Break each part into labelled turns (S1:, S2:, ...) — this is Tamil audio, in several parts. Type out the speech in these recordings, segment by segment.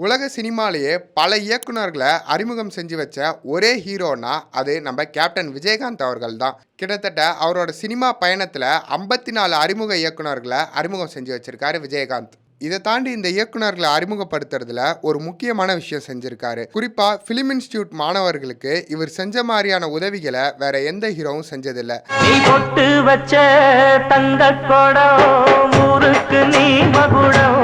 S1: உலக சினிமாலேயே பல இயக்குனர்களை அறிமுகம் செஞ்சு வச்ச ஒரே ஹீரோனா அது நம்ம கேப்டன் விஜயகாந்த் அவர்கள் தான். கிட்டத்தட்ட அவரோட சினிமா பயணத்தில் 54 அறிமுக இயக்குனர்களை அறிமுகம் செஞ்சு வச்சிருக்காரு விஜயகாந்த். இதை தாண்டி இந்த இயக்குனர்களை அறிமுகப்படுத்துறதுல ஒரு முக்கியமான விஷயம் செஞ்சிருக்காரு. குறிப்பா பிலிம் இன்ஸ்டிடியூட் மாணவர்களுக்கு இவர் செஞ்ச மாதிரியான உதவிகளை வேற எந்த ஹீரோவும் செஞ்சதில்ல.
S2: நீ பொட்டு வச்ச தங்க கொடம் ஊருக்கு நீ மகுடம்.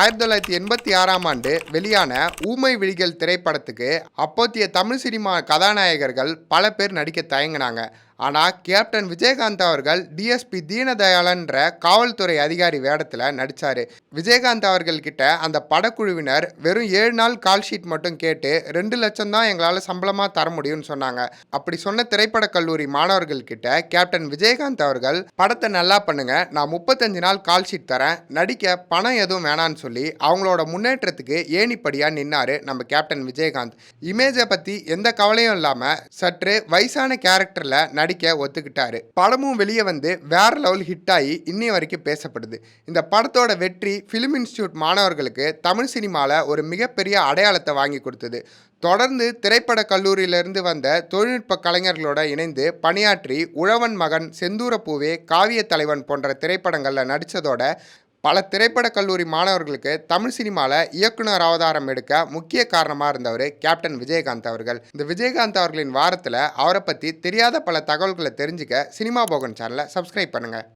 S1: 1986ஆம் ஆண்டு வெளியான ஊமை விழிகள் திரைப்படத்துக்கு அப்போதைய தமிழ் சினிமா கதாநாயகர்கள் பல பேர் நடிக்க தயங்கினாங்க. ஆனால் கேப்டன் விஜயகாந்த் அவர்கள் டிஎஸ்பி தீனதயாளன்ற காவல்துறை அதிகாரி வேடத்தில் நடித்தார். விஜயகாந்த் அவர்கள்கிட்ட அந்த படக்குழுவினர் வெறும் 7 நாள் கால் ஷீட் மட்டும் கேட்டு 2 லட்சம் தான் எங்களால் சம்பளமாக தர முடியும்னு சொன்னாங்க. அப்படி சொன்ன திரைப்பட கல்லூரி மாணவர்கள்கிட்ட கேப்டன் விஜயகாந்த் அவர்கள் படத்தை நல்லா பண்ணுங்க, நான் 35 நாள் கால் ஷீட் தரேன், நடிக்க பணம் எதுவும் வேணான்னு சொல்லி அவங்களோட முன்னேற்றத்துக்கு ஏணிப்படியாக நின்னாரு நம்ம கேப்டன் விஜயகாந்த். இமேஜை பற்றி எந்த கவலையும் இல்லாமல் சற்று வயசான கேரக்டரில் நடிக்க ஒத்துக்கிட்டாரு. படமும் வெளியே வந்து வேற லெவல் ஹிட் ஆகி இன்னி வரைக்கும் பேசப்படுது. இந்த படத்தோட வெற்றி பிலிம் இன்ஸ்டிடியூட் மாணவர்களுக்கு தமிழ் சினிமாவில் ஒரு மிகப்பெரிய அடையாளத்தை வாங்கி கொடுத்தது. தொடர்ந்து திரைப்பட கல்லூரியிலிருந்து வந்த தொழில்நுட்ப கலைஞர்களோட இணைந்து பணியாற்றி உழவன் மகன், செந்தூர பூவே, காவிய தலைவன் போன்ற திரைப்படங்களில் நடித்ததோட பல திரைப்பட கல்லூரி மாணவர்களுக்கு தமிழ் சினிமாவில் இயக்குனர் அவதாரம் எடுக்க முக்கிய காரணமாக இருந்தவர் கேப்டன் விஜயகாந்த் அவர்கள். இந்த விஜயகாந்த் அவர்களின் வாரத்தில் அவரை பற்றி தெரியாத பல தகவல்களை தெரிஞ்சுக்க சினிமா போகன் சேனலை சப்ஸ்கிரைப் பண்ணுங்கள்.